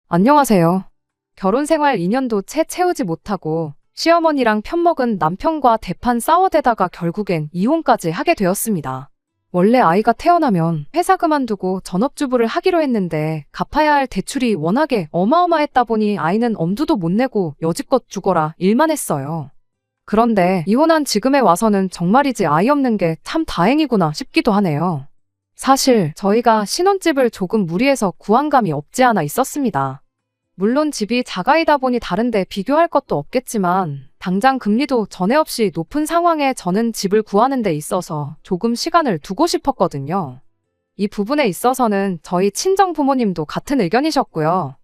안녕하세요. 결혼 생활 2년도 채 채우지 못하고 시어머니랑 편먹은 남편과 대판 싸워대다가 결국엔 이혼까지 하게 되었습니다. 원래 아이가 태어나면 회사 그만두고 전업주부를 하기로 했는데 갚아야 할 대출이 워낙에 어마어마했다 보니 아이는 엄두도 못 내고 여지껏 죽어라 일만 했어요. 그런데 이혼한 지금에 와서는 정말이지 아이 없는 게 참 다행이구나 싶기도 하네요. 사실 저희가 신혼집을 조금 무리해서 구한 감이 없지 않아 있었습니다. 물론 집이 자가이다 보니 다른데 비교할 것도 없겠지만 당장 금리도 전에 없이 높은 상황에 저는 집을 구하는 데 있어서 조금 시간을 두고 싶었거든요. 이 부분에 있어서는 저희 친정 부모님도 같은 의견이셨고요.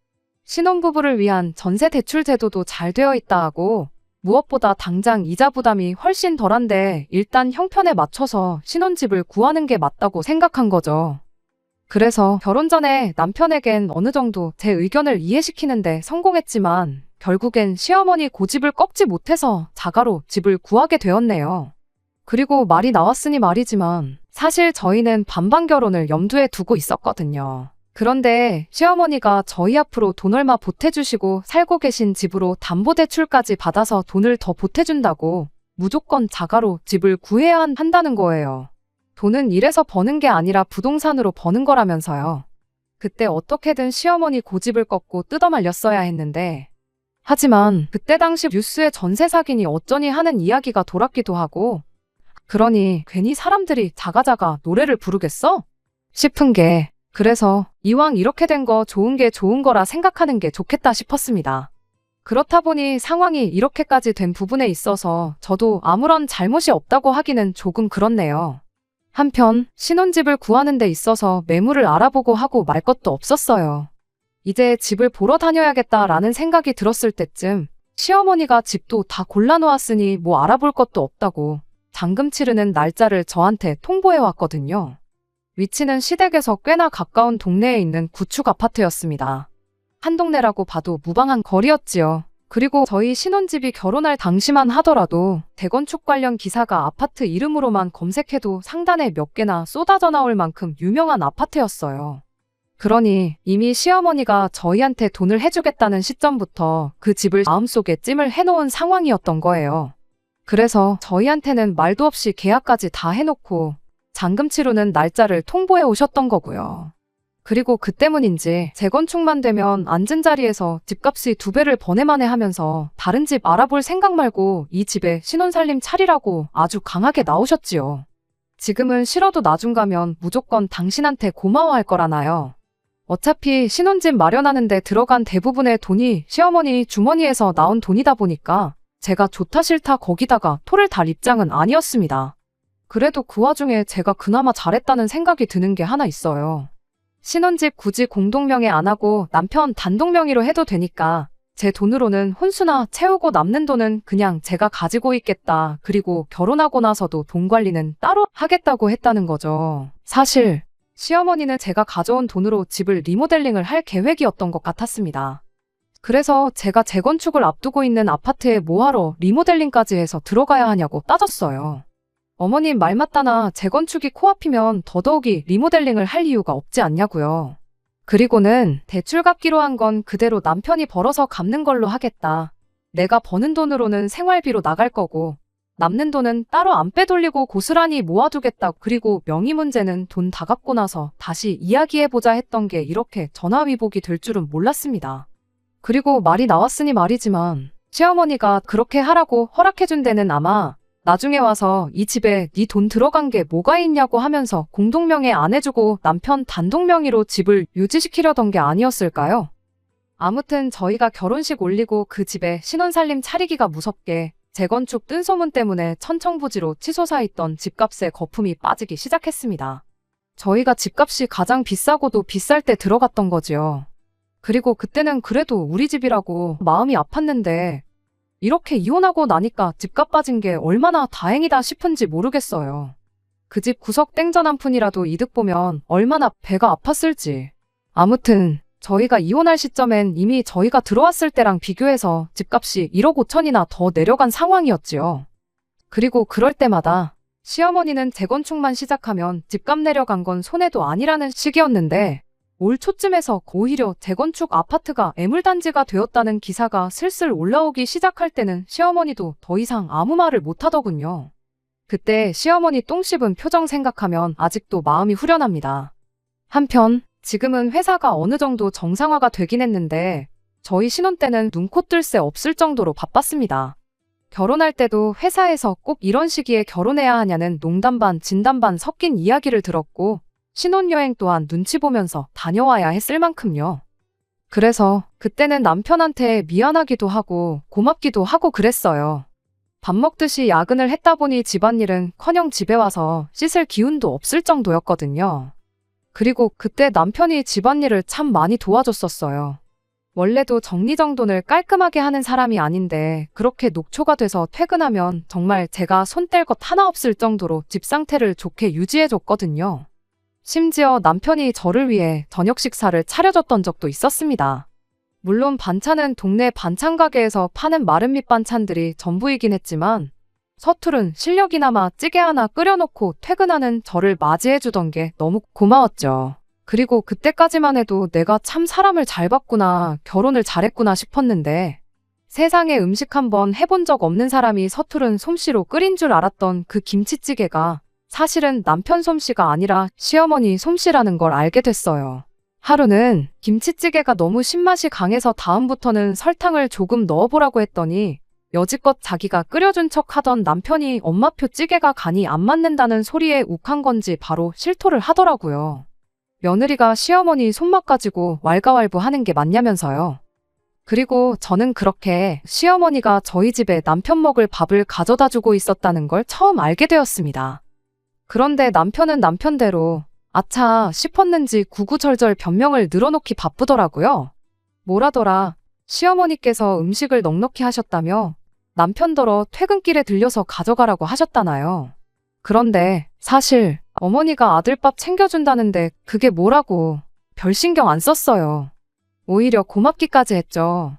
신혼부부를 위한 전세 대출 제도도 잘 되어 있다 하고 무엇보다 당장 이자 부담이 훨씬 덜한데 일단 형편에 맞춰서 신혼집을 구하는 게 맞다고 생각한 거죠. 그래서 결혼 전에 남편에겐 어느 정도 제 의견을 이해시키는데 성공했지만 결국엔 시어머니 고집을 꺾지 못해서 자가로 집을 구하게 되었네요. 그리고 말이 나왔으니 말이지만 사실 저희는 반반 결혼을 염두에 두고 있었거든요. 그런데 시어머니가 저희 앞으로 돈 얼마 보태주시고 살고 계신 집으로 담보대출까지 받아서 돈을 더 보태준다고 무조건 자가로 집을 구해야 한다는 거예요. 돈은 일해서 버는 게 아니라 부동산으로 버는 거라면서요. 그때 어떻게든 시어머니 고집을 꺾고 뜯어말렸어야 했는데 하지만 그때 당시 뉴스에 전세 사기니 어쩌니 하는 이야기가 돌았기도 하고 그러니 괜히 사람들이 자가자가 노래를 부르겠어? 싶은 게 그래서 이왕 이렇게 된 거 좋은 게 좋은 거라 생각하는 게 좋겠다 싶었습니다. 그렇다 보니 상황이 이렇게까지 된 부분에 있어서 저도 아무런 잘못이 없다고 하기는 조금 그렇네요. 한편 신혼집을 구하는 데 있어서 매물을 알아보고 하고 말 것도 없었어요. 이제 집을 보러 다녀야겠다라는 생각이 들었을 때쯤 시어머니가 집도 다 골라놓았으니 뭐 알아볼 것도 없다고 잔금 치르는 날짜를 저한테 통보해왔거든요. 위치는 시댁에서 꽤나 가까운 동네에 있는 구축 아파트였습니다. 한 동네라고 봐도 무방한 거리였지요. 그리고 저희 신혼집이 결혼할 당시만 하더라도 대건축 관련 기사가 아파트 이름으로만 검색해도 상단에 몇 개나 쏟아져 나올 만큼 유명한 아파트였어요. 그러니 이미 시어머니가 저희한테 돈을 해주겠다는 시점부터 그 집을 마음속에 찜을 해놓은 상황이었던 거예요. 그래서 저희한테는 말도 없이 계약까지 다 해놓고 잔금 치르는 날짜를 통보해 오셨던 거고요. 그리고 그 때문인지 재건축만 되면 앉은 자리에서 집값이 2배를 번에만에 하면서 다른 집 알아볼 생각 말고 이 집에 신혼살림 차리라고 아주 강하게 나오셨지요. 지금은 싫어도 나중 가면 무조건 당신한테 고마워할 거라나요. 어차피 신혼집 마련하는데 들어간 대부분의 돈이 시어머니 주머니에서 나온 돈이다 보니까 제가 좋다 싫다 거기다가 토를 달 입장은 아니었습니다. 그래도 그 와중에 제가 그나마 잘했다는 생각이 드는 게 하나 있어요. 신혼집 굳이 공동명의 안 하고 남편 단독명의로 해도 되니까 제 돈으로는 혼수나 채우고 남는 돈은 그냥 제가 가지고 있겠다. 그리고 결혼하고 나서도 돈 관리는 따로 하겠다고 했다는 거죠. 사실 시어머니는 제가 가져온 돈으로 집을 리모델링을 할 계획이었던 것 같았습니다. 그래서 제가 재건축을 앞두고 있는 아파트에 뭐하러 리모델링까지 해서 들어가야 하냐고 따졌어요. 어머님 말 맞다나 재건축이 코앞이면 더더욱이 리모델링을 할 이유가 없지 않냐고요. 그리고는 대출 갚기로 한 건 그대로 남편이 벌어서 갚는 걸로 하겠다. 내가 버는 돈으로는 생활비로 나갈 거고 남는 돈은 따로 안 빼돌리고 고스란히 모아두겠다. 그리고 명의 문제는 돈 다 갚고 나서 다시 이야기해보자 했던 게 이렇게 전화위복이 될 줄은 몰랐습니다. 그리고 말이 나왔으니 말이지만 시어머니가 그렇게 하라고 허락해준 데는 아마 나중에 와서 이 집에 네 돈 들어간 게 뭐가 있냐고 하면서 공동명의 안 해주고 남편 단독명의로 집을 유지시키려던 게 아니었을까요? 아무튼 저희가 결혼식 올리고 그 집에 신혼살림 차리기가 무섭게 재건축 뜬소문 때문에 천청부지로 치솟아 있던 집값에 거품이 빠지기 시작했습니다. 저희가 집값이 가장 비싸고도 비쌀 때 들어갔던 거지요. 그리고 그때는 그래도 우리 집이라고 마음이 아팠는데 이렇게 이혼하고 나니까 집값 빠진 게 얼마나 다행이다 싶은지 모르겠어요. 그 집 구석 땡전 한 푼이라도 이득 보면 얼마나 배가 아팠을지. 아무튼 저희가 이혼할 시점엔 이미 저희가 들어왔을 때랑 비교해서 집값이 1억 5천이나 더 내려간 상황이었지요. 그리고 그럴 때마다 시어머니는 재건축만 시작하면 집값 내려간 건 손해도 아니라는 시기였는데 올 초쯤에서 오히려 재건축 아파트가 애물단지가 되었다는 기사가 슬슬 올라오기 시작할 때는 시어머니도 더 이상 아무 말을 못하더군요. 그때 시어머니 똥 씹은 표정 생각하면 아직도 마음이 후련합니다. 한편 지금은 회사가 어느 정도 정상화가 되긴 했는데 저희 신혼 때는 눈코 뜰 새 없을 정도로 바빴습니다. 결혼할 때도 회사에서 꼭 이런 시기에 결혼해야 하냐는 농담 반 진담 반 섞인 이야기를 들었고 신혼여행 또한 눈치 보면서 다녀와야 했을 만큼요. 그래서 그때는 남편한테 미안하기도 하고 고맙기도 하고 그랬어요. 밥 먹듯이 야근을 했다 보니 집안일은 커녕 집에 와서 씻을 기운도 없을 정도였거든요. 그리고 그때 남편이 집안일을 참 많이 도와줬었어요. 원래도 정리정돈을 깔끔하게 하는 사람이 아닌데 그렇게 녹초가 돼서 퇴근하면 정말 제가 손 뗄 것 하나 없을 정도로 집 상태를 좋게 유지해줬거든요. 심지어 남편이 저를 위해 저녁 식사를 차려줬던 적도 있었습니다. 물론 반찬은 동네 반찬 가게에서 파는 마른 밑반찬들이 전부이긴 했지만 서투른 실력이나마 찌개 하나 끓여놓고 퇴근하는 저를 맞이해주던 게 너무 고마웠죠. 그리고 그때까지만 해도 내가 참 사람을 잘 봤구나, 결혼을 잘했구나 싶었는데 세상에 음식 한번 해본 적 없는 사람이 서투른 솜씨로 끓인 줄 알았던 그 김치찌개가 사실은 남편 솜씨가 아니라 시어머니 솜씨라는 걸 알게 됐어요. 하루는 김치찌개가 너무 신맛이 강해서 다음부터는 설탕을 조금 넣어보라고 했더니 여지껏 자기가 끓여준 척 하던 남편이 엄마표 찌개가 간이 안 맞는다는 소리에 욱한 건지 바로 실토를 하더라고요. 며느리가 시어머니 손맛 가지고 왈가왈부하는 게 맞냐면서요. 그리고 저는 그렇게 시어머니가 저희 집에 남편 먹을 밥을 가져다 주고 있었다는 걸 처음 알게 되었습니다. 그런데 남편은 남편대로 아차 싶었는지 구구절절 변명을 늘어놓기 바쁘더라고요. 뭐라더라, 시어머니께서 음식을 넉넉히 하셨다며 남편더러 퇴근길에 들려서 가져가라고 하셨다나요. 그런데 사실 어머니가 아들밥 챙겨준다는데 그게 뭐라고 별 신경 안 썼어요. 오히려 고맙기까지 했죠.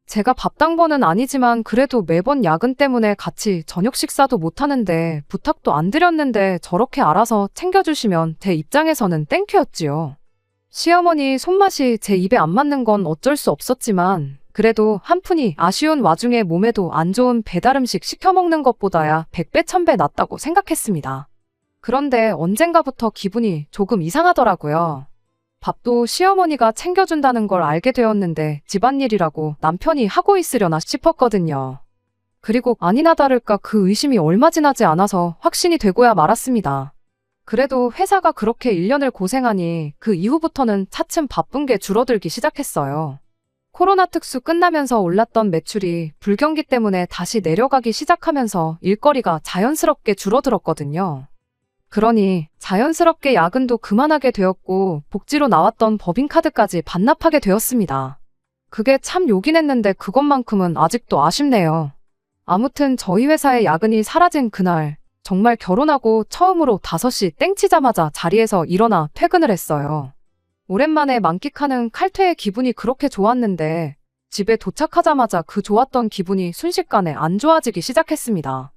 제가 밥당번은 아니지만 그래도 매번 야근 때문에 같이 저녁 식사도 못하는데 부탁도 안 드렸는데 저렇게 알아서 챙겨주시면 제 입장에서는 땡큐였지요. 시어머니 손맛이 제 입에 안 맞는 건 어쩔 수 없었지만 그래도 한푼이 아쉬운 와중에 몸에도 안 좋은 배달음식 시켜 먹는 것보다야 100배 1000배 낫다고 생각했습니다. 그런데 언젠가부터 기분이 조금 이상하더라고요. 밥도 시어머니가 챙겨준다는 걸 알게 되었는데 집안일이라고 남편이 하고 있으려나 싶었거든요. 그리고 아니나 다를까 그 의심이 얼마 지나지 않아서 확신이 되고야 말았습니다. 그래도 회사가 그렇게 1년을 고생하니 그 이후부터는 차츰 바쁜 게 줄어들기 시작했어요. 코로나 특수 끝나면서 올랐던 매출이 불경기 때문에 다시 내려가기 시작하면서 일거리가 자연스럽게 줄어들었거든요. 그러니 자연스럽게 야근도 그만하게 되었고 복지로 나왔던 법인카드까지 반납하게 되었습니다. 그게 참 요긴 했는데 그것만큼은 아직도 아쉽네요. 아무튼 저희 회사의 야근이 사라진 그날 정말 결혼하고 처음으로 5시 땡치자마자 자리에서 일어나 퇴근을 했어요. 오랜만에 만끽하는 칼퇴의 기분이 그렇게 좋았는데 집에 도착하자마자 그 좋았던 기분이 순식간에 안 좋아지기 시작했습니다.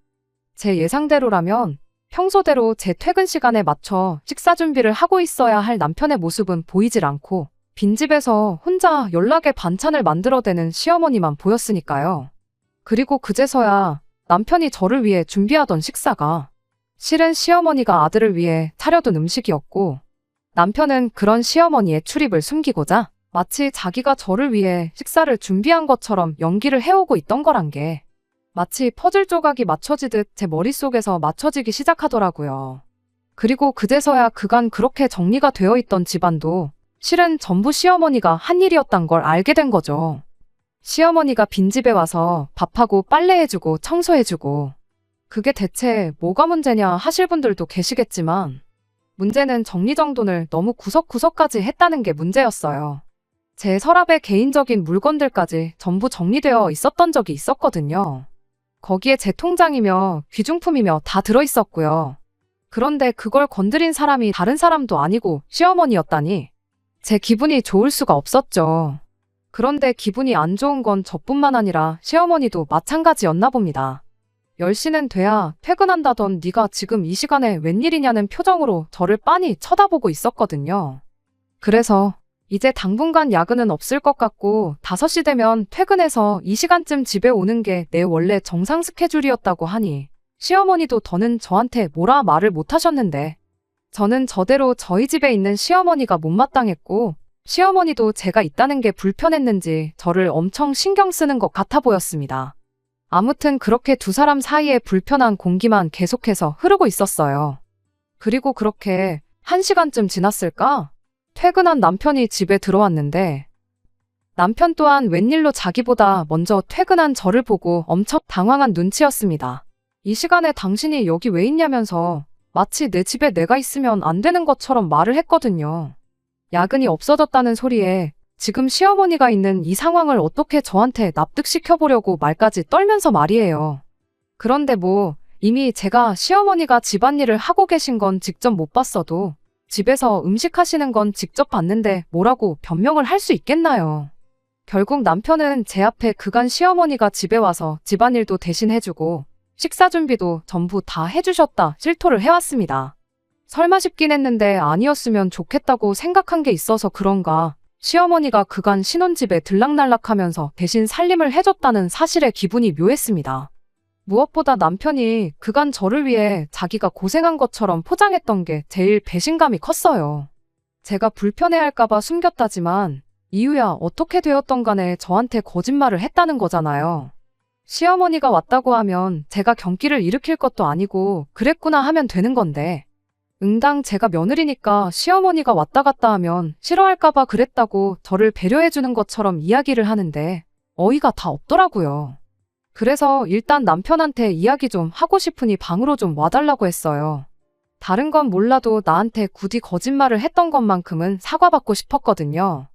제 예상대로라면 평소대로 제 퇴근 시간에 맞춰 식사 준비를 하고 있어야 할 남편의 모습은 보이질 않고 빈집에서 혼자 연락에 반찬을 만들어대는 시어머니만 보였으니까요. 그리고 그제서야 남편이 저를 위해 준비하던 식사가 실은 시어머니가 아들을 위해 차려둔 음식이었고 남편은 그런 시어머니의 출입을 숨기고자 마치 자기가 저를 위해 식사를 준비한 것처럼 연기를 해오고 있던 거란 게 마치 퍼즐 조각이 맞춰지듯 제 머릿속에서 맞춰지기 시작하더라고요. 그리고 그제서야 그간 그렇게 정리가 되어 있던 집안도 실은 전부 시어머니가 한 일이었단 걸 알게 된 거죠. 시어머니가 빈집에 와서 밥하고 빨래해주고 청소해주고 그게 대체 뭐가 문제냐 하실 분들도 계시겠지만 문제는 정리정돈을 너무 구석구석까지 했다는 게 문제였어요. 제 서랍에 개인적인 물건들까지 전부 정리되어 있었던 적이 있었거든요. 거기에 제 통장이며 귀중품이며 다 들어있었고요. 그런데 그걸 건드린 사람이 다른 사람도 아니고 시어머니였다니 제 기분이 좋을 수가 없었죠. 그런데 기분이 안 좋은 건 저뿐만 아니라 시어머니도 마찬가지였나 봅니다. 10시는 돼야 퇴근한다던 네가 지금 이 시간에 웬일이냐는 표정으로 저를 빤히 쳐다보고 있었거든요. 그래서 이제 당분간 야근은 없을 것 같고 5시 되면 퇴근해서 이 시간쯤 집에 오는 게 내 원래 정상 스케줄이었다고 하니 시어머니도 더는 저한테 뭐라 말을 못 하셨는데 저는 저대로 저희 집에 있는 시어머니가 못마땅했고 시어머니도 제가 있다는 게 불편했는지 저를 엄청 신경 쓰는 것 같아 보였습니다. 아무튼 그렇게 두 사람 사이에 불편한 공기만 계속해서 흐르고 있었어요. 그리고 그렇게 1시간쯤 지났을까? 퇴근한 남편이 집에 들어왔는데 남편 또한 웬일로 자기보다 먼저 퇴근한 저를 보고 엄청 당황한 눈치였습니다. 이 시간에 당신이 여기 왜 있냐면서 마치 내 집에 내가 있으면 안 되는 것처럼 말을 했거든요. 야근이 없어졌다는 소리에 지금 시어머니가 있는 이 상황을 어떻게 저한테 납득시켜보려고 말까지 떨면서 말이에요. 그런데 뭐 이미 제가 시어머니가 집안일을 하고 계신 건 직접 못 봤어도 집에서 음식 하시는 건 직접 봤는데 뭐라고 변명을 할 수 있겠나요? 결국 남편은 제 앞에 그간 시어머니가 집에 와서 집안일도 대신 해주고 식사 준비도 전부 다 해주셨다 실토를 해왔습니다. 설마 싶긴 했는데 아니었으면 좋겠다고 생각한 게 있어서 그런가 시어머니가 그간 신혼집에 들락날락하면서 대신 살림을 해줬다는 사실에 기분이 묘했습니다. 무엇보다 남편이 그간 저를 위해 자기가 고생한 것처럼 포장했던 게 제일 배신감이 컸어요. 제가 불편해할까봐 숨겼다지만 이유야 어떻게 되었던 간에 저한테 거짓말을 했다는 거잖아요. 시어머니가 왔다고 하면 제가 경기를 일으킬 것도 아니고 그랬구나 하면 되는 건데 응당 제가 며느리니까 시어머니가 왔다 갔다 하면 싫어할까봐 그랬다고 저를 배려해주는 것처럼 이야기를 하는데 어이가 다 없더라고요. 그래서 일단 남편한테 이야기 좀 하고 싶으니 방으로 좀 와달라고 했어요. 다른 건 몰라도 나한테 굳이 거짓말을 했던 것만큼은 사과받고 싶었거든요.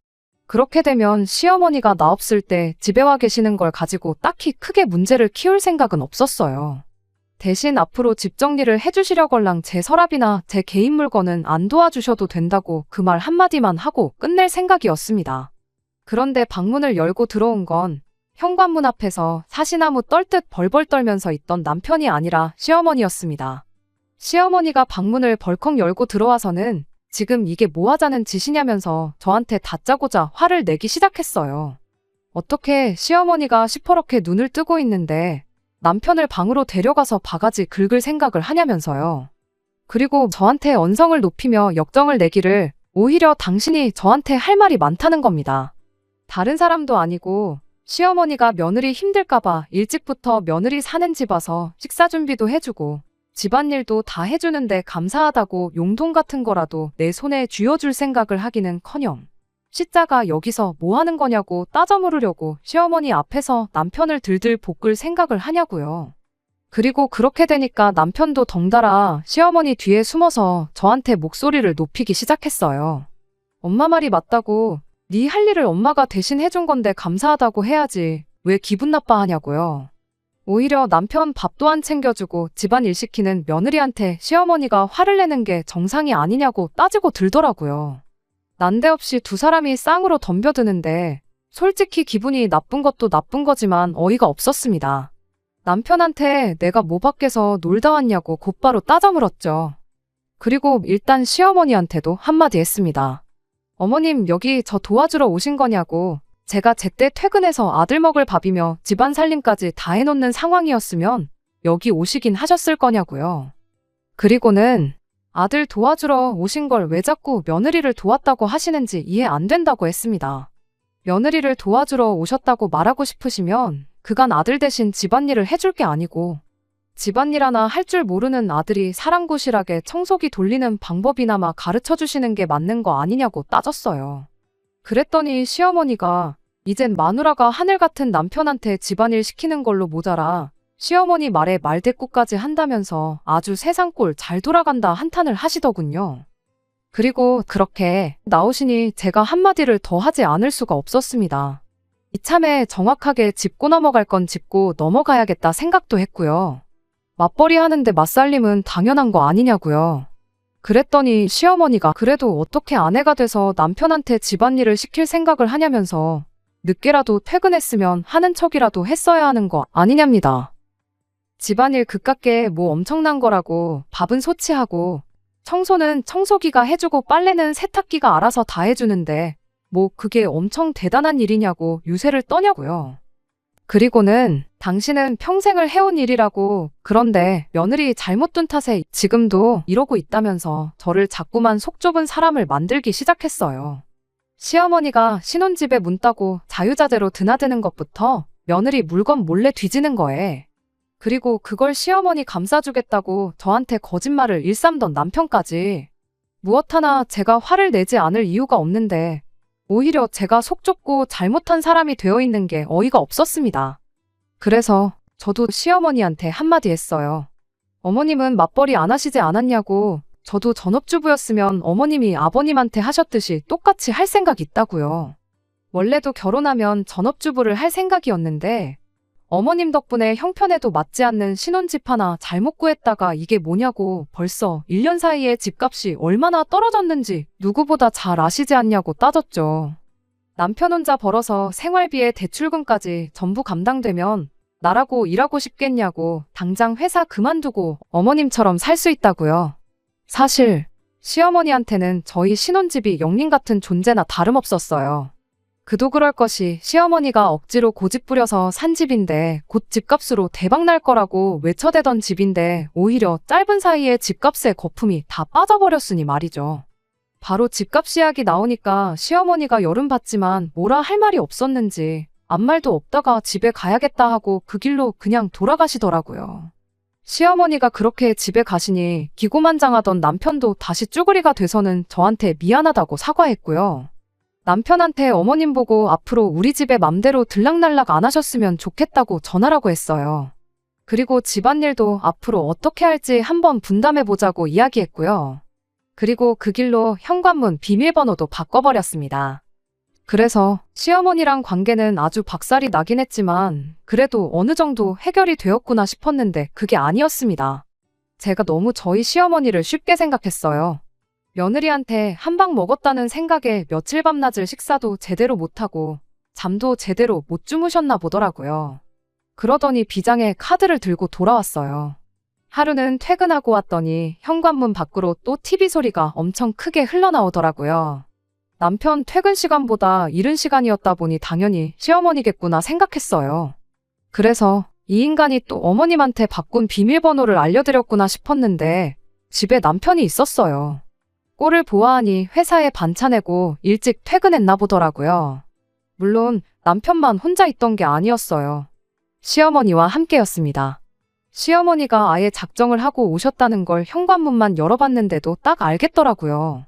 그렇게 되면 시어머니가 나 없을 때 집에 와 계시는 걸 가지고 딱히 크게 문제를 키울 생각은 없었어요. 대신 앞으로 집 정리를 해주시려걸랑 제 서랍이나 제 개인 물건은 안 도와주셔도 된다고 그 말 한마디만 하고 끝낼 생각이었습니다. 그런데 방문을 열고 들어온 건 현관문 앞에서 사시나무 떨듯 벌벌 떨면서 있던 남편이 아니라 시어머니였습니다. 시어머니가 방문을 벌컥 열고 들어와서는 지금 이게 뭐 하자는 짓이냐면서 저한테 다짜고짜 화를 내기 시작했어요. 어떻게 시어머니가 시퍼렇게 눈을 뜨고 있는데 남편을 방으로 데려가서 바가지 긁을 생각을 하냐면서요. 그리고 저한테 언성을 높이며 역정을 내기를 오히려 당신이 저한테 할 말이 많다는 겁니다. 다른 사람도 아니고 시어머니가 며느리 힘들까봐 일찍부터 며느리 사는 집 와서 식사 준비도 해주고 집안일도 다 해주는데 감사하다고 용돈 같은 거라도 내 손에 쥐어줄 생각을 하기는커녕 시자가 여기서 뭐 하는 거냐고 따져 물으려고 시어머니 앞에서 남편을 들들 볶을 생각을 하냐고요. 그리고 그렇게 되니까 남편도 덩달아 시어머니 뒤에 숨어서 저한테 목소리를 높이기 시작했어요. 엄마 말이 맞다고 네 할 일을 엄마가 대신 해준 건데 감사하다고 해야지 왜 기분 나빠하냐고요. 오히려 남편 밥도 안 챙겨주고 집안일 시키는 며느리한테 시어머니가 화를 내는 게 정상이 아니냐고 따지고 들더라고요. 난데없이 두 사람이 쌍으로 덤벼드는데 솔직히 기분이 나쁜 것도 나쁜 거지만 어이가 없었습니다. 남편한테 내가 뭐 밖에서 놀다 왔냐고 곧바로 따져 물었죠. 그리고 일단 시어머니한테도 한마디 했습니다. 어머님 여기 저 도와주러 오신 거냐고. 제가 제때 퇴근해서 아들 먹을 밥이며 집안 살림까지 다 해놓는 상황이었으면 여기 오시긴 하셨을 거냐고요. 그리고는 아들 도와주러 오신 걸 왜 자꾸 며느리를 도왔다고 하시는지 이해 안 된다고 했습니다. 며느리를 도와주러 오셨다고 말하고 싶으시면 그간 아들 대신 집안일을 해줄 게 아니고 집안일 하나 할 줄 모르는 아들이 사랑구실하게 청소기 돌리는 방법이나마 가르쳐 주시는 게 맞는 거 아니냐고 따졌어요. 그랬더니 시어머니가 이젠 마누라가 하늘 같은 남편한테 집안일 시키는 걸로 모자라 시어머니 말에 말대꾸까지 한다면서 아주 세상꼴 잘 돌아간다 한탄을 하시더군요. 그리고 그렇게 나오시니 제가 한마디를 더 하지 않을 수가 없었습니다. 이참에 정확하게 짚고 넘어갈 건 짚고 넘어가야겠다 생각도 했고요. 맞벌이 하는데 맞살림은 당연한 거 아니냐고요. 그랬더니 시어머니가 그래도 어떻게 아내가 돼서 남편한테 집안일을 시킬 생각을 하냐면서 늦게라도 퇴근했으면 하는 척이라도 했어야 하는 거 아니냐입니다. 집안일 그깟게 뭐 엄청난 거라고 밥은 소치하고 청소는 청소기가 해주고 빨래는 세탁기가 알아서 다 해주는데 뭐 그게 엄청 대단한 일이냐고 유세를 떠냐고요. 그리고는 당신은 평생을 해온 일이라고, 그런데 며느리 잘못 둔 탓에 지금도 이러고 있다면서 저를 자꾸만 속 좁은 사람을 만들기 시작했어요. 시어머니가 신혼집에 문 따고 자유자재로 드나드는 것부터 며느리 물건 몰래 뒤지는 거에, 그리고 그걸 시어머니 감싸주겠다고 저한테 거짓말을 일삼던 남편까지, 무엇 하나 제가 화를 내지 않을 이유가 없는데 오히려 제가 속 좁고 잘못한 사람이 되어 있는 게 어이가 없었습니다. 그래서 저도 시어머니한테 한마디 했어요. 어머님은 맞벌이 안 하시지 않았냐고. 저도 전업주부였으면 어머님이 아버님한테 하셨듯이 똑같이 할 생각 있다고요. 원래도 결혼하면 전업주부를 할 생각이었는데 어머님 덕분에 형편에도 맞지 않는 신혼집 하나 잘못 구했다가 이게 뭐냐고, 벌써 1년 사이에 집값이 얼마나 떨어졌는지 누구보다 잘 아시지 않냐고 따졌죠. 남편 혼자 벌어서 생활비에 대출금까지 전부 감당되면 나라고 일하고 싶겠냐고, 당장 회사 그만두고 어머님처럼 살 수 있다고요. 사실 시어머니한테는 저희 신혼집이 영린 같은 존재나 다름없었어요. 그도 그럴 것이 시어머니가 억지로 고집 부려서 산 집인데 곧 집값으로 대박날 거라고 외쳐대던 집인데 오히려 짧은 사이에 집값에 거품이 다 빠져버렸으니 말이죠. 바로 집값 이야기 나오니까 시어머니가 여름봤지만 뭐라 할 말이 없었는지 아무 말도 없다가 집에 가야겠다 하고 그 길로 그냥 돌아가시더라고요. 시어머니가 그렇게 집에 가시니 기고만장하던 남편도 다시 쭈그리가 돼서는 저한테 미안하다고 사과했고요. 남편한테 어머님 보고 앞으로 우리 집에 맘대로 들락날락 안 하셨으면 좋겠다고 전하라고 했어요. 그리고 집안일도 앞으로 어떻게 할지 한번 분담해보자고 이야기했고요. 그리고 그 길로 현관문 비밀번호도 바꿔버렸습니다. 그래서 시어머니랑 관계는 아주 박살이 나긴 했지만 그래도 어느 정도 해결이 되었구나 싶었는데 그게 아니었습니다. 제가 너무 저희 시어머니를 쉽게 생각했어요. 며느리한테 한 방 먹었다는 생각에 며칠 밤낮을 식사도 제대로 못하고 잠도 제대로 못 주무셨나 보더라고요. 그러더니 비장의 카드를 들고 돌아왔어요. 하루는 퇴근하고 왔더니 현관문 밖으로 또 TV 소리가 엄청 크게 흘러나오더라고요. 남편 퇴근 시간보다 이른 시간이었다 보니 당연히 시어머니겠구나 생각했어요. 그래서 이 인간이 또 어머님한테 바꾼 비밀번호를 알려드렸구나 싶었는데 집에 남편이 있었어요. 꼴을 보아하니 회사에 반차 내고 일찍 퇴근했나 보더라고요. 물론 남편만 혼자 있던 게 아니었어요. 시어머니와 함께였습니다. 시어머니가 아예 작정을 하고 오셨다는 걸 현관문만 열어봤는데도 딱 알겠더라고요.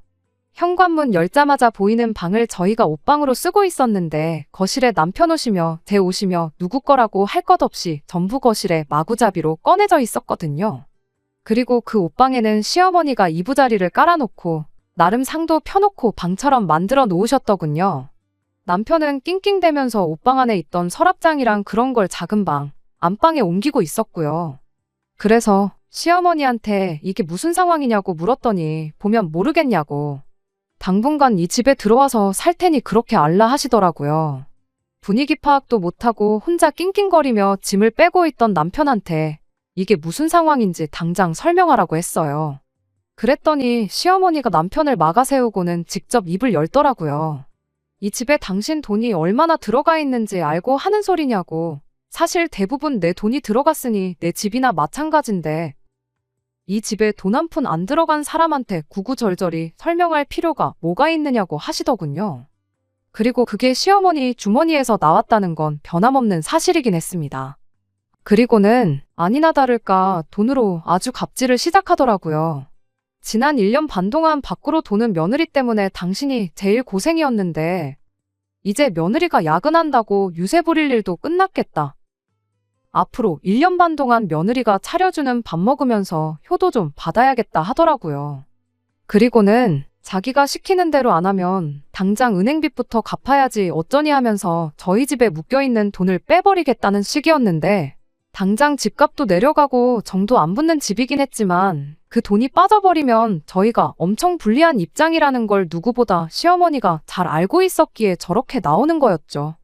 현관문 열자마자 보이는 방을 저희가 옷방으로 쓰고 있었는데 거실에 남편 옷이며 제 옷이며 누구 거라고 할 것 없이 전부 거실에 마구잡이로 꺼내져 있었거든요. 그리고 그 옷방에는 시어머니가 이부자리를 깔아놓고 나름 상도 펴놓고 방처럼 만들어 놓으셨더군요. 남편은 낑낑대면서 옷방 안에 있던 서랍장이랑 그런 걸 작은 방, 안방에 옮기고 있었고요. 그래서 시어머니한테 이게 무슨 상황이냐고 물었더니 보면 모르겠냐고. 당분간 이 집에 들어와서 살 테니 그렇게 알라 하시더라고요. 분위기 파악도 못하고 혼자 낑낑거리며 짐을 빼고 있던 남편한테 이게 무슨 상황인지 당장 설명하라고 했어요. 그랬더니 시어머니가 남편을 막아세우고는 직접 입을 열더라고요. 이 집에 당신 돈이 얼마나 들어가 있는지 알고 하는 소리냐고. 사실 대부분 내 돈이 들어갔으니 내 집이나 마찬가지인데 이 집에 돈 한 푼 안 들어간 사람한테 구구절절히 설명할 필요가 뭐가 있느냐고 하시더군요. 그리고 그게 시어머니 주머니에서 나왔다는 건 변함없는 사실이긴 했습니다. 그리고는 아니나 다를까 돈으로 아주 갑질을 시작하더라고요. 지난 1년 반 동안 밖으로 도는 며느리 때문에 당신이 제일 고생이었는데 이제 며느리가 야근한다고 유세 부릴 일도 끝났겠다. 앞으로 1년 반 동안 며느리가 차려주는 밥 먹으면서 효도 좀 받아야겠다 하더라고요. 그리고는 자기가 시키는 대로 안 하면 당장 은행빚부터 갚아야지 어쩌니 하면서 저희 집에 묶여있는 돈을 빼버리겠다는 식이었는데 당장 집값도 내려가고 정도 안 붙는 집이긴 했지만 그 돈이 빠져버리면 저희가 엄청 불리한 입장이라는 걸 누구보다 시어머니가 잘 알고 있었기에 저렇게 나오는 거였죠.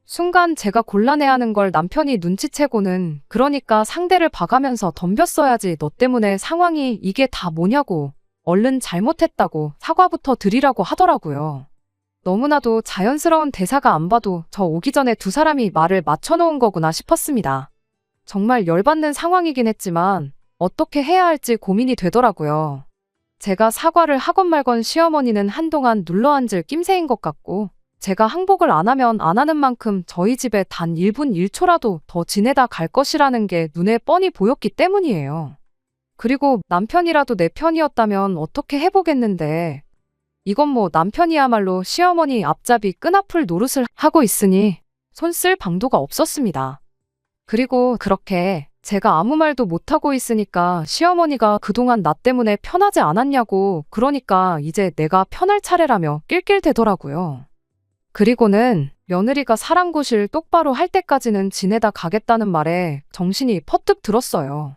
순간 제가 곤란해하는 걸 남편이 눈치채고는 그러니까 상대를 봐가면서 덤볐어야지 너 때문에 상황이 이게 다 뭐냐고 얼른 잘못했다고 사과부터 드리라고 하더라고요. 너무나도 자연스러운 대사가 안 봐도 저 오기 전에 두 사람이 말을 맞춰놓은 거구나 싶었습니다. 정말 열받는 상황이긴 했지만 어떻게 해야 할지 고민이 되더라고요. 제가 사과를 하건 말건 시어머니는 한동안 눌러앉을 낌새인 것 같고 제가 항복을 안 하면 안 하는 만큼 저희 집에 단 1분 1초라도 더 지내다 갈 것이라는 게 눈에 뻔히 보였기 때문이에요. 그리고 남편이라도 내 편이었다면 어떻게 해보겠는데 이건 뭐 남편이야말로 시어머니 앞잡이 끈아풀 노릇을 하고 있으니 손 쓸 방도가 없었습니다. 그리고 그렇게 제가 아무 말도 못하고 있으니까 시어머니가 그동안 나 때문에 편하지 않았냐고 그러니까 이제 내가 편할 차례라며 낄낄대더라고요. 그리고는 며느리가 사랑구실 똑바로 할 때까지는 지내다 가겠다는 말에 정신이 퍼뜩 들었어요.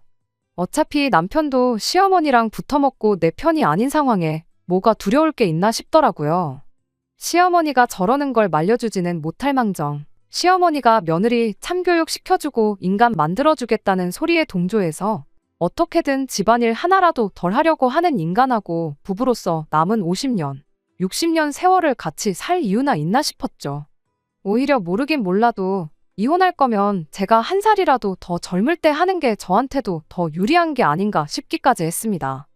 어차피 남편도 시어머니랑 붙어먹고 내 편이 아닌 상황에 뭐가 두려울 게 있나 싶더라고요. 시어머니가 저러는 걸 말려주지는 못할 망정 시어머니가 며느리 참교육 시켜주고 인간 만들어주겠다는 소리에 동조해서 어떻게든 집안일 하나라도 덜 하려고 하는 인간하고 부부로서 남은 50년, 60년 세월을 같이 살 이유나 있나 싶었죠. 오히려 모르긴 몰라도 이혼할 거면 제가 한 살이라도 더 젊을 때 하는 게 저한테도 더 유리한 게 아닌가 싶기까지 했습니다.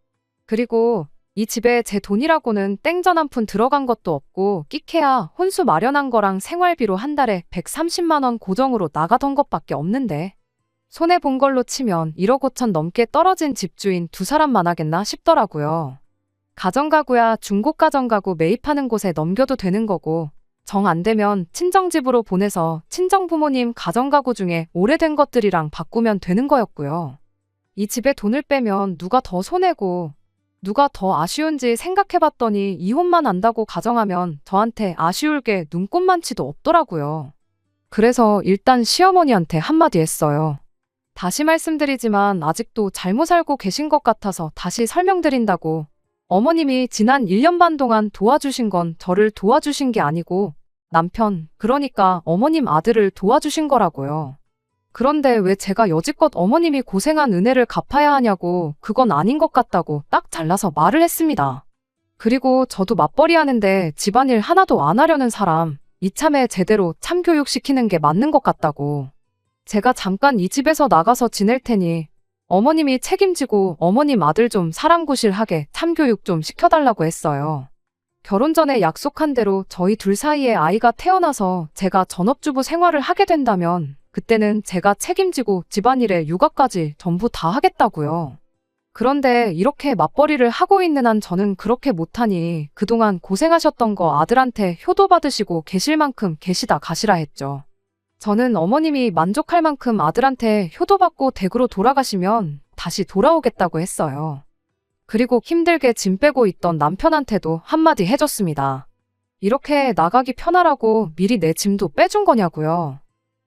그리고 이 집에 제 돈이라고는 땡전 한 푼 들어간 것도 없고 끼케야 혼수 마련한 거랑 생활비로 한 달에 130만 원 고정으로 나가던 것밖에 없는데 손해본 걸로 치면 1억 5천 넘게 떨어진 집주인 두 사람만 하겠나 싶더라고요. 가정가구야 중고가정가구 매입하는 곳에 넘겨도 되는 거고 정 안 되면 친정집으로 보내서 친정부모님 가정가구 중에 오래된 것들이랑 바꾸면 되는 거였고요. 이 집에 돈을 빼면 누가 더 손해고 누가 더 아쉬운지 생각해봤더니 이혼만 안다고 가정하면 저한테 아쉬울 게 눈꼽만치도 없더라고요. 그래서 일단 시어머니한테 한마디 했어요. 다시 말씀드리지만 아직도 잘못 알고 계신 것 같아서 다시 설명드린다고. 어머님이 지난 1년 반 동안 도와주신 건 저를 도와주신 게 아니고 남편, 그러니까 어머님 아들을 도와주신 거라고요. 그런데 왜 제가 여지껏 어머님이 고생한 은혜를 갚아야 하냐고 그건 아닌 것 같다고 딱 잘라서 말을 했습니다. 그리고 저도 맞벌이 하는데 집안일 하나도 안 하려는 사람 이참에 제대로 참교육 시키는 게 맞는 것 같다고. 제가 잠깐 이 집에서 나가서 지낼 테니 어머님이 책임지고 어머님 아들 좀 사람구실하게 참교육 좀 시켜달라고 했어요. 결혼 전에 약속한 대로 저희 둘 사이에 아이가 태어나서 제가 전업주부 생활을 하게 된다면 그때는 제가 책임지고 집안일에 육아까지 전부 다 하겠다고요. 그런데 이렇게 맞벌이를 하고 있는 한 저는 그렇게 못하니 그동안 고생하셨던 거 아들한테 효도받으시고 계실 만큼 계시다 가시라 했죠. 저는 어머님이 만족할 만큼 아들한테 효도받고 댁으로 돌아가시면 다시 돌아오겠다고 했어요. 그리고 힘들게 짐 빼고 있던 남편한테도 한마디 해줬습니다. 이렇게 나가기 편하라고 미리 내 짐도 빼준 거냐고요.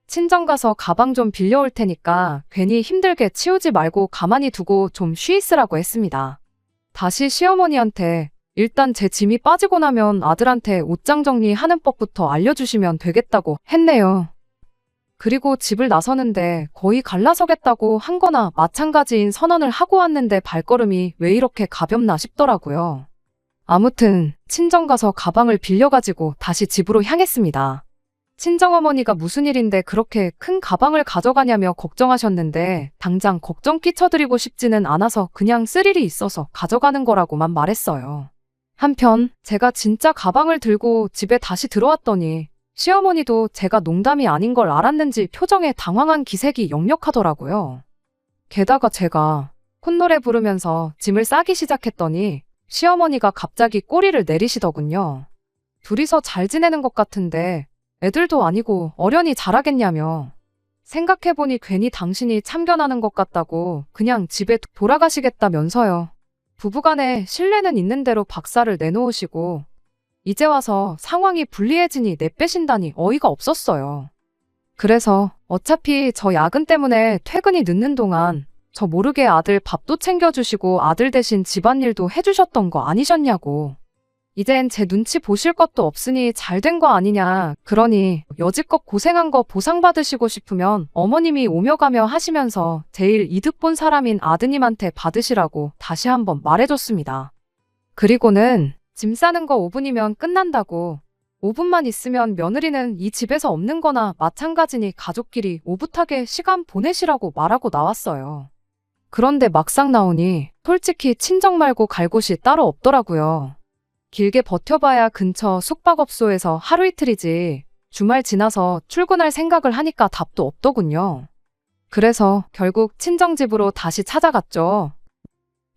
친정 가서 가방 좀 빌려올 테니까 괜히 힘들게 치우지 말고 가만히 두고 좀 쉬 있으라고 했습니다. 다시 시어머니한테 일단 제 짐이 빠지고 나면 아들한테 옷장 정리하는 법부터 알려주시면 되겠다고 했네요. 그리고 집을 나서는데 거의 갈라서겠다고 한 거나 마찬가지인 선언을 하고 왔는데 발걸음이 왜 이렇게 가볍나 싶더라고요. 아무튼 친정 가서 가방을 빌려가지고 다시 집으로 향했습니다. 친정어머니가 무슨 일인데 그렇게 큰 가방을 가져가냐며 걱정하셨는데 당장 걱정 끼쳐드리고 싶지는 않아서 그냥 쓸 일이 있어서 가져가는 거라고만 말했어요. 한편 제가 진짜 가방을 들고 집에 다시 들어왔더니 시어머니도 제가 농담이 아닌 걸 알았는지 표정에 당황한 기색이 역력하더라고요. 게다가 제가 콧노래 부르면서 짐을 싸기 시작했더니 시어머니가 갑자기 꼬리를 내리시더군요. 둘이서 잘 지내는 것 같은데 애들도 아니고 어련히 잘하겠냐며. 생각해보니 괜히 당신이 참견하는 것 같다고 그냥 집에 돌아가시겠다면서요. 부부간에 신뢰는 있는 대로 박살을 내놓으시고 이제 와서 상황이 불리해지니 내빼신다니 어이가 없었어요. 그래서 어차피 저 야근 때문에 퇴근이 늦는 동안 저 모르게 아들 밥도 챙겨주시고 아들 대신 집안일도 해주셨던 거 아니셨냐고. 이젠 제 눈치 보실 것도 없으니 잘 된 거 아니냐. 그러니 여지껏 고생한 거 보상받으시고 싶으면 어머님이 오며 가며 하시면서 제일 이득 본 사람인 아드님한테 받으시라고 다시 한번 말해줬습니다. 그리고는 짐 싸는 거 5분이면 끝난다고 5분만 있으면 며느리는 이 집에서 없는 거나 마찬가지니 가족끼리 오붓하게 시간 보내시라고 말하고 나왔어요. 그런데 막상 나오니 솔직히 친정 말고 갈 곳이 따로 없더라고요. 길게 버텨봐야 근처 숙박업소에서 하루 이틀이지 주말 지나서 출근할 생각을 하니까 답도 없더군요. 그래서 결국 친정집으로 다시 찾아갔죠.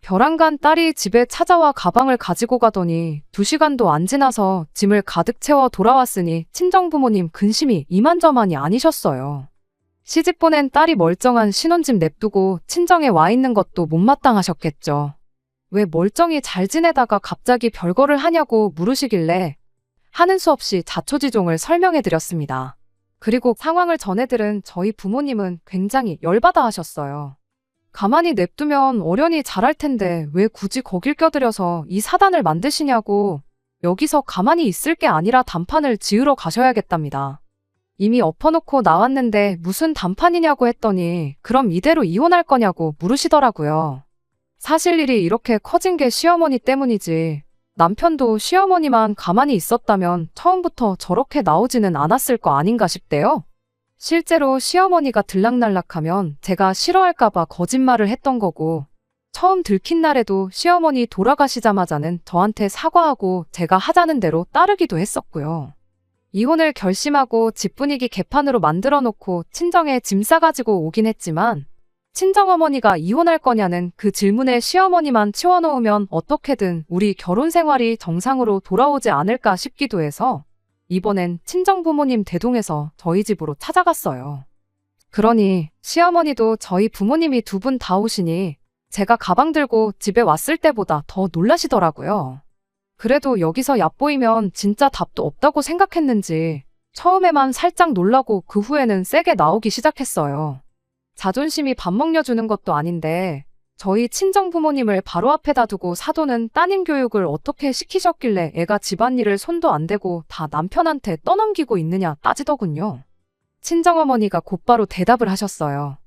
벼랑간 딸이 집에 찾아와 가방을 가지고 가더니 2시간도 안 지나서 짐을 가득 채워 돌아왔으니 친정부모님 근심이 이만저만이 아니셨어요. 시집 보낸 딸이 멀쩡한 신혼집 냅두고 친정에 와 있는 것도 못마땅하셨겠죠. 왜 멀쩡히 잘 지내다가 갑자기 별거를 하냐고 물으시길래 하는 수 없이 자초지종을 설명해드렸습니다. 그리고 상황을 전해들은 저희 부모님은 굉장히 열받아 하셨어요. 가만히 냅두면 어련히 잘할 텐데 왜 굳이 거길 껴들여서 이 사단을 만드시냐고 여기서 가만히 있을 게 아니라 단판을 지으러 가셔야겠답니다. 이미 엎어놓고 나왔는데 무슨 단판이냐고 했더니 그럼 이대로 이혼할 거냐고 물으시더라고요. 사실 일이 이렇게 커진 게 시어머니 때문이지 남편도 시어머니만 가만히 있었다면 처음부터 저렇게 나오지는 않았을 거 아닌가 싶대요. 실제로 시어머니가 들락날락하면 제가 싫어할까봐 거짓말을 했던 거고 처음 들킨 날에도 시어머니 돌아가시자마자는 저한테 사과하고 제가 하자는 대로 따르기도 했었고요. 이혼을 결심하고 집 분위기 개판으로 만들어 놓고 친정에 짐 싸가지고 오긴 했지만 친정어머니가 이혼할 거냐는 그 질문에 시어머니만 치워놓으면 어떻게든 우리 결혼 생활이 정상으로 돌아오지 않을까 싶기도 해서 이번엔 친정부모님 대동해서 저희 집으로 찾아갔어요. 그러니 시어머니도 저희 부모님이 2분 다 오시니 제가 가방 들고 집에 왔을 때보다 더 놀라시더라고요. 그래도 여기서 얕보이면 진짜 답도 없다고 생각했는지 처음에만 살짝 놀라고 그 후에는 세게 나오기 시작했어요. 자존심이 밥 먹여주는 것도 아닌데 저희 친정부모님을 바로 앞에다 두고 사돈은 따님 교육을 어떻게 시키셨길래 애가 집안일을 손도 안 대고 다 남편한테 떠넘기고 있느냐 따지더군요. 친정어머니가 곧바로 대답을 하셨어요.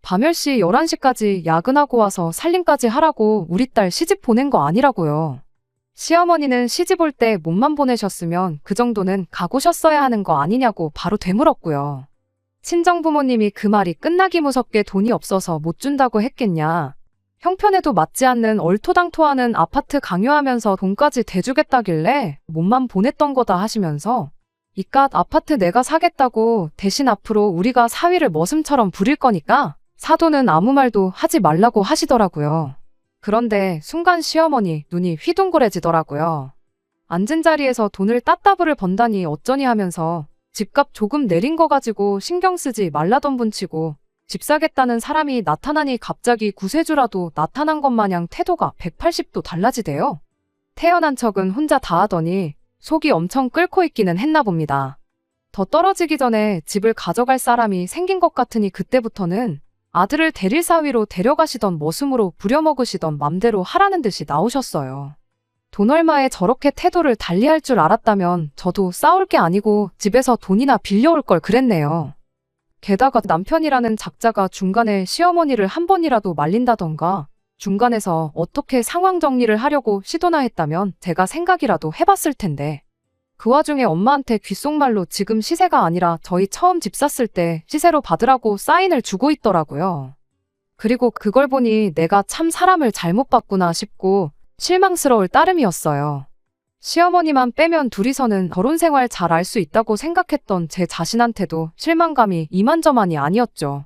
밤10시 11시까지 야근하고 와서 살림까지 하라고 우리 딸 시집 보낸 거 아니라고요. 시어머니는 시집 올 때 몸만 보내셨으면 그 정도는 가고셨어야 하는 거 아니냐고 바로 되물었고요. 친정부모님이 그 말이 끝나기 무섭게 돈이 없어서 못 준다고 했겠냐. 형편에도 맞지 않는 얼토당토하는 아파트 강요하면서 돈까지 대주겠다길래 몸만 보냈던 거다 하시면서 이깟 아파트 내가 사겠다고 대신 앞으로 우리가 사위를 머슴처럼 부릴 거니까 사돈은 아무 말도 하지 말라고 하시더라고요. 그런데 순간 시어머니 눈이 휘둥그레지더라고요. 앉은 자리에서 돈을 따따블을 번다니 어쩌니 하면서 집값 조금 내린 거 가지고 신경 쓰지 말라던 분치고 집 사겠다는 사람이 나타나니 갑자기 구세주라도 나타난 것 마냥 태도가 180도 달라지대요. 태어난 척은 혼자 다 하더니 속이 엄청 끓고 있기는 했나 봅니다. 더 떨어지기 전에 집을 가져갈 사람이 생긴 것 같으니 그때부터는 아들을 대릴 사위로 데려가시던 머슴으로 부려먹으시던 맘대로 하라는 듯이 나오셨어요. 돈 얼마에 저렇게 태도를 달리할 줄 알았다면 저도 싸울 게 아니고 집에서 돈이나 빌려올 걸 그랬네요. 게다가 남편이라는 작자가 중간에 시어머니를 한 번이라도 말린다던가 중간에서 어떻게 상황 정리를 하려고 시도나 했다면 제가 생각이라도 해봤을 텐데 그 와중에 엄마한테 귓속말로 지금 시세가 아니라 저희 처음 집 샀을 때 시세로 받으라고 사인을 주고 있더라고요. 그리고 그걸 보니 내가 참 사람을 잘못 봤구나 싶고 실망스러울 따름이었어요. 시어머니만 빼면 둘이서는 결혼 생활 잘 알 수 있다고 생각했던 제 자신한테도 실망감이 이만저만이 아니었죠.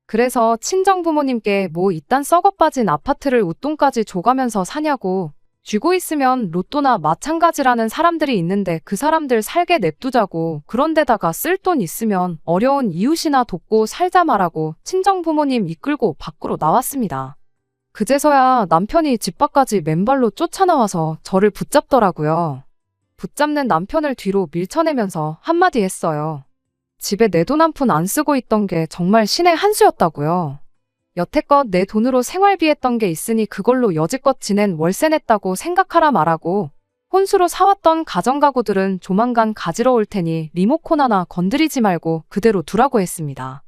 그래서 친정부모님께 뭐 이딴 썩어 빠진 아파트를 웃돈까지 줘가면서 사냐고 쥐고 있으면 로또나 마찬가지라는 사람들이 있는데 그 사람들 살게 냅두자고 그런데다가 쓸 돈 있으면 어려운 이웃이나 돕고 살자 말하고 친정부모님 이끌고 밖으로 나왔습니다. 그제서야 남편이 집 밖까지 맨발로 쫓아나와서 저를 붙잡더라고요. 붙잡는 남편을 뒤로 밀쳐내면서 한마디 했어요. 집에 내 돈 한 푼 안 쓰고 있던 게 정말 신의 한 수였다고요. 여태껏 내 돈으로 생활비 했던 게 있으니 그걸로 여지껏 지낸 월세 냈다고 생각하라 말하고 혼수로 사왔던 가정가구들은 조만간 가지러 올 테니 리모컨 하나 건드리지 말고 그대로 두라고 했습니다.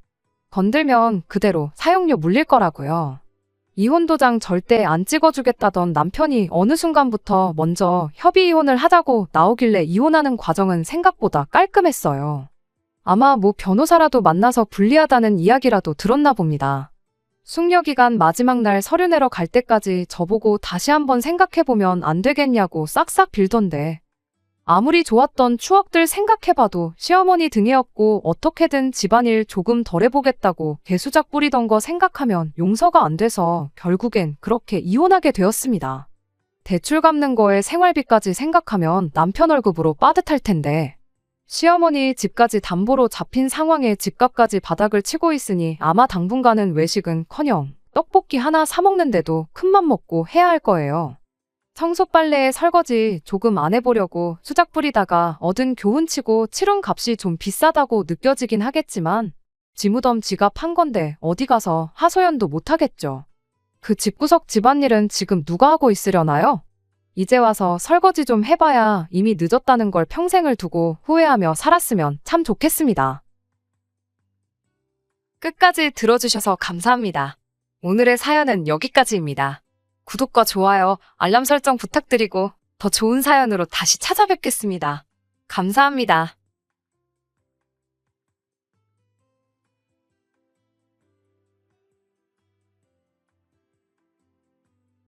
건들면 그대로 사용료 물릴 거라고요. 이혼 도장 절대 안 찍어주겠다던 남편이 어느 순간부터 먼저 협의 이혼을 하자고 나오길래 이혼하는 과정은 생각보다 깔끔했어요. 아마 뭐 변호사라도 만나서 불리하다는 이야기라도 들었나 봅니다. 숙려기간 마지막 날 서류 내러 갈 때까지 저보고 다시 한번 생각해보면 안 되겠냐고 싹싹 빌던데, 아무리 좋았던 추억들 생각해봐도 시어머니 등에 업고 어떻게든 집안일 조금 덜 해보겠다고 개수작 부리던 거 생각하면 용서가 안 돼서 결국엔 그렇게 이혼하게 되었습니다. 대출 갚는 거에 생활비까지 생각하면 남편 월급으로 빠듯할 텐데, 시어머니 집까지 담보로 잡힌 상황에 집값까지 바닥을 치고 있으니 아마 당분간은 외식은커녕 떡볶이 하나 사 먹는데도 큰맘 먹고 해야 할 거예요. 청소 빨래에 설거지 조금 안 해보려고 수작 부리다가 얻은 교훈치고 치른 값이 좀 비싸다고 느껴지긴 하겠지만, 지 무덤 지가 판 건데 어디 가서 하소연도 못 하겠죠. 그 집구석 집안일은 지금 누가 하고 있으려나요? 이제 와서 설거지 좀 해봐야 이미 늦었다는 걸 평생을 두고 후회하며 살았으면 참 좋겠습니다. 끝까지 들어주셔서 감사합니다. 오늘의 사연은 여기까지입니다. 구독과 좋아요, 알람 설정 부탁드리고 더 좋은 사연으로 다시 찾아뵙겠습니다. 감사합니다.